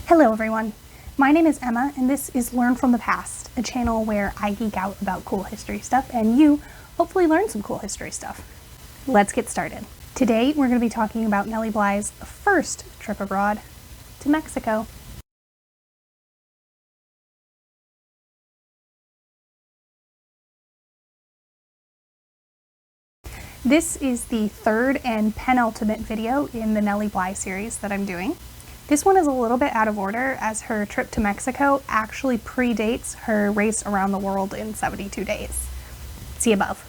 Hello everyone, my name is Emma and this is Learn from the Past, a channel where I geek out about cool history stuff and you hopefully learn some cool history stuff. Let's get started. Today we're going to be talking about Nellie Bly's first trip abroad to Mexico. This is the third and penultimate video in the Nellie Bly series that I'm doing. This one is a little bit out of order as her trip to Mexico actually predates her race around the world in 72 days. See above.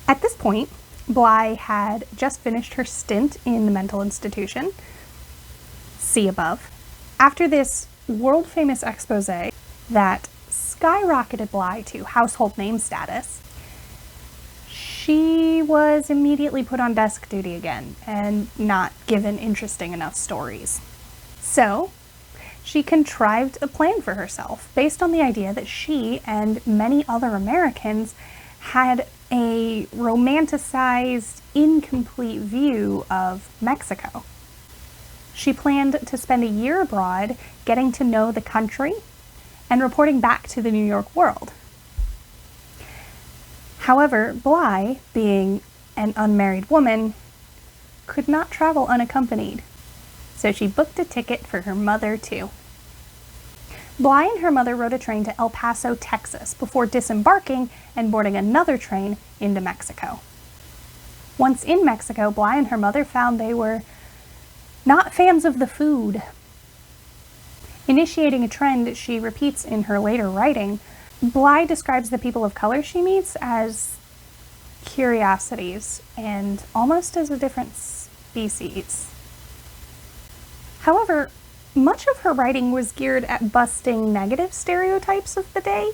At this point, Bly had just finished her stint in the mental institution. See above. After this world-famous expose that skyrocketed Bly to household name status, she was immediately put on desk duty again and not given interesting enough stories. So, she contrived a plan for herself based on the idea that she and many other Americans had a romanticized, incomplete view of Mexico. She planned to spend a year abroad getting to know the country and reporting back to the New York World. However, Bly, being an unmarried woman, could not travel unaccompanied. So she booked a ticket for her mother too. Bly and her mother rode a train to El Paso, Texas, before disembarking and boarding another train into Mexico. Once in Mexico, Bly and her mother found they were not fans of the food. Initiating a trend she repeats in her later writing, Bly describes the people of color she meets as curiosities and almost as a different species. However, much of her writing was geared at busting negative stereotypes of the day,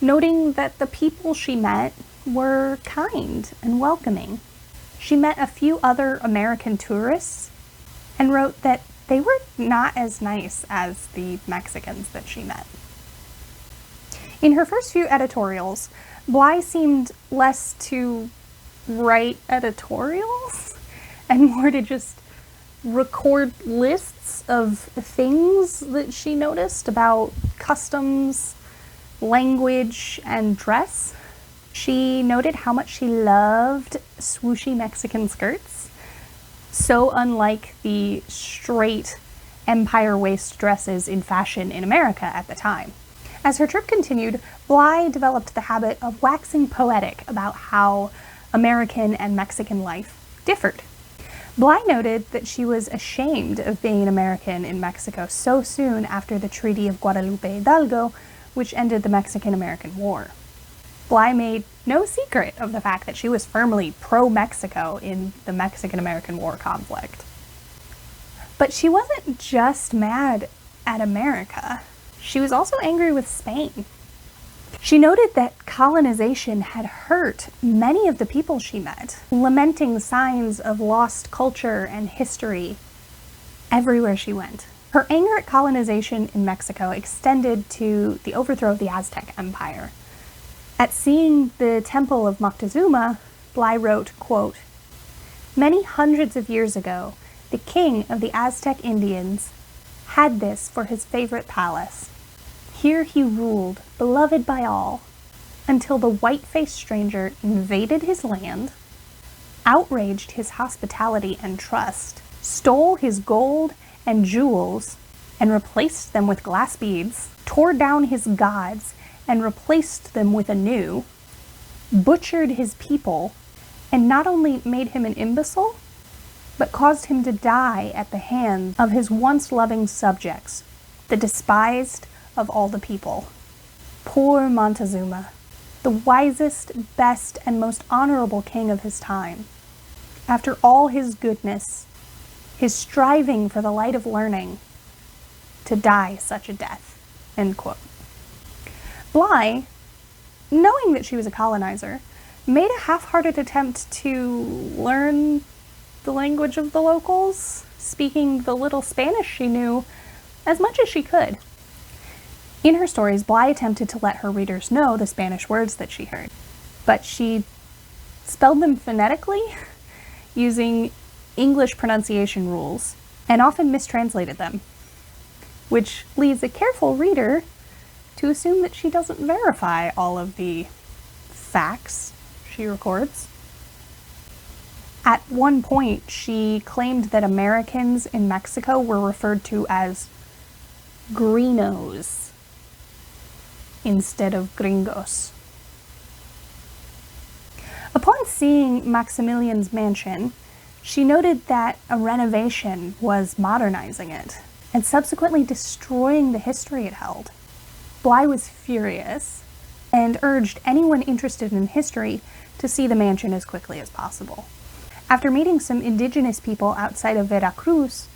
noting that the people she met were kind and welcoming. She met a few other American tourists and wrote that they were not as nice as the Mexicans that she met. In her first few editorials, Bly seemed less to write editorials and more to just record lists of things that she noticed about customs, language, and dress. She noted how much she loved swooshy Mexican skirts, so unlike the straight empire waist dresses in fashion in America at the time. As her trip continued, Bly developed the habit of waxing poetic about how American and Mexican life differed. Bly noted that she was ashamed of being an American in Mexico so soon after the Treaty of Guadalupe Hidalgo, which ended the Mexican-American War. Bly made no secret of the fact that she was firmly pro-Mexico in the Mexican-American War conflict. But she wasn't just mad at America. She was also angry with Spain. She noted that colonization had hurt many of the people she met, lamenting signs of lost culture and history everywhere she went. Her anger at colonization in Mexico extended to the overthrow of the Aztec Empire. At seeing the Temple of Moctezuma, Bly wrote, quote, "Many hundreds of years ago, the king of the Aztec Indians had this for his favorite palace. Here he ruled, beloved by all, until the white-faced stranger invaded his land, outraged his hospitality and trust, stole his gold and jewels and replaced them with glass beads, tore down his gods and replaced them with anew, butchered his people, and not only made him an imbecile, but caused him to die at the hands of his once loving subjects, the despised of all the people. Poor Montezuma, the wisest, best, and most honorable king of his time. After all his goodness, his striving for the light of learning, to die such a death." End quote. Bly, knowing that she was a colonizer, made a half-hearted attempt to learn the language of the locals, speaking the little Spanish she knew as much as she could. In her stories, Bly attempted to let her readers know the Spanish words that she heard, but she spelled them phonetically using English pronunciation rules and often mistranslated them. which leads a careful reader to assume that she doesn't verify all of the facts she records. At one point, she claimed that Americans in Mexico were referred to as Greenos instead of gringos. Upon seeing Maximilian's mansion, she noted that a renovation was modernizing it and subsequently destroying the history it held. Bly was furious and urged anyone interested in history to see the mansion as quickly as possible. After meeting some indigenous people outside of Veracruz,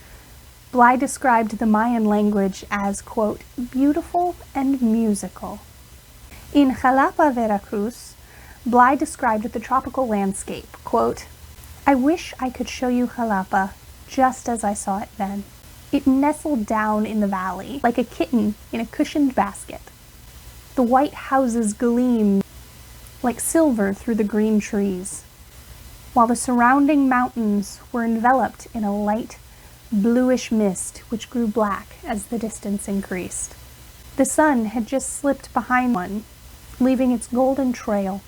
Bly described the Mayan language as, quote, beautiful and musical. In Jalapa, Veracruz, Bly described the tropical landscape, quote, I wish I could show you Jalapa just as I saw it then. It nestled down in the valley like a kitten in a cushioned basket. The white houses gleamed like silver through the green trees, while the surrounding mountains were enveloped in a light, bluish mist which grew black as the distance increased. The sun had just slipped behind one, leaving its golden trail.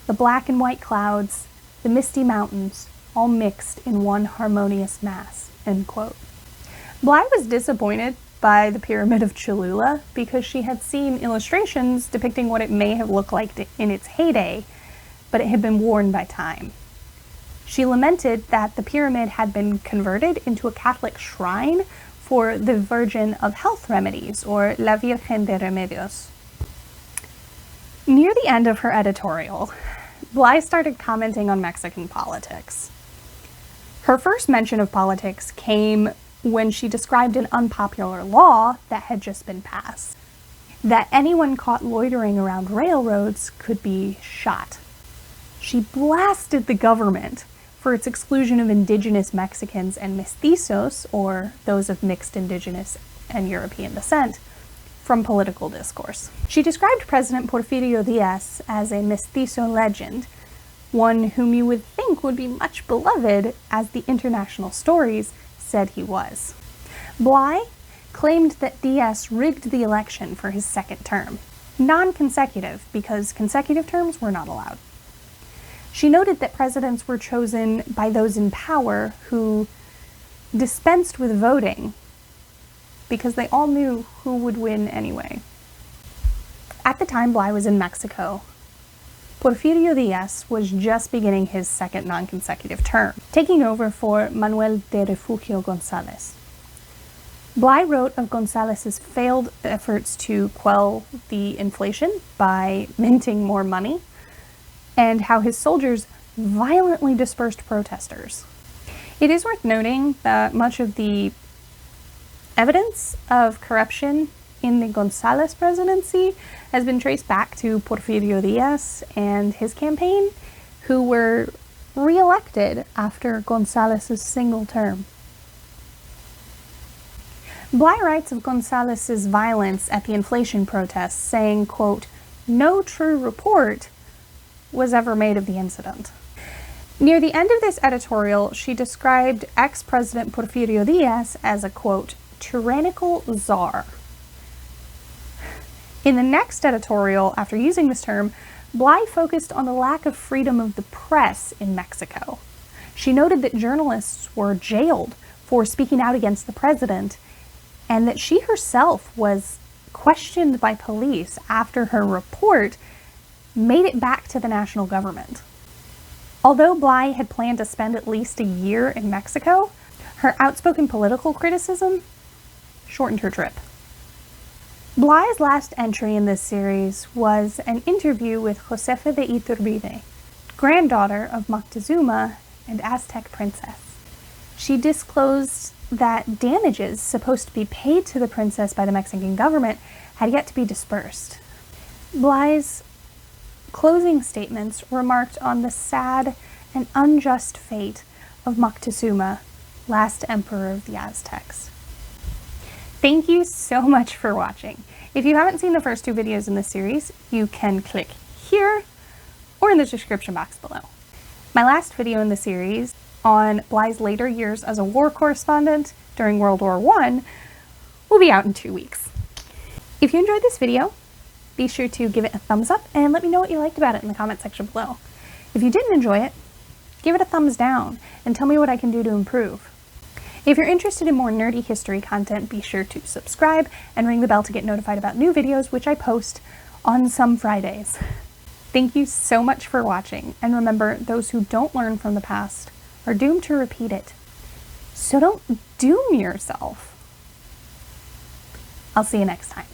The black and white clouds, the misty mountains, all mixed in one harmonious mass, end quote. Bly was disappointed by the Pyramid of Cholula because she had seen illustrations depicting what it may have looked like in its heyday, but it had been worn by time. She lamented that the pyramid had been converted into a Catholic shrine for the Virgin of Health Remedies, or La Virgen de Remedios. Near the end of her editorial, Bly started commenting on Mexican politics. Her first mention of politics came when she described an unpopular law that had just been passed, that anyone caught loitering around railroads could be shot. She blasted the government for its exclusion of indigenous Mexicans and mestizos, or those of mixed indigenous and European descent, from political discourse. She described President Porfirio Diaz as a mestizo legend, one whom you would think would be much beloved, as the international stories said he was. Bly claimed that Diaz rigged the election for his second term, non-consecutive, because consecutive terms were not allowed. She noted that presidents were chosen by those in power who dispensed with voting because they all knew who would win anyway. At the time Bly was in Mexico, Porfirio Diaz was just beginning his second non-consecutive term, taking over for Manuel de Refugio González. Bly wrote of González's failed efforts to quell the inflation by minting more money, and how his soldiers violently dispersed protesters. It is worth noting that much of the evidence of corruption in the González presidency has been traced back to Porfirio Diaz and his campaign, who were re-elected after González's single term. Bly writes of González's violence at the inflation protests, saying, quote, no true report was ever made of the incident. Near the end of this editorial, she described ex-President Porfirio Diaz as a, quote, tyrannical czar. In the next editorial, after using this term, Bly focused on the lack of freedom of the press in Mexico. She noted that journalists were jailed for speaking out against the president, and that she herself was questioned by police after her report made it back to the national government. Although Bly had planned to spend at least a year in Mexico, her outspoken political criticism shortened her trip. Bly's last entry in this series was an interview with Josefa de Iturbide, granddaughter of Moctezuma and Aztec princess. She disclosed that damages supposed to be paid to the princess by the Mexican government had yet to be dispersed. Bly's closing statements remarked on the sad and unjust fate of Moctezuma, last emperor of the Aztecs. Thank you so much for watching. If you haven't seen the first two videos in this series, you can click here or in the description box below. My last video in the series on Bly's later years as a war correspondent during World War I will be out in 2 weeks. If you enjoyed this video, be sure to give it a thumbs up and let me know what you liked about it in the comment section below. If you didn't enjoy it, give it a thumbs down and tell me what I can do to improve. If you're interested in more nerdy history content, be sure to subscribe and ring the bell to get notified about new videos, which I post on some Fridays. Thank you so much for watching, and remember, those who don't learn from the past are doomed to repeat it. So don't doom yourself. I'll see you next time.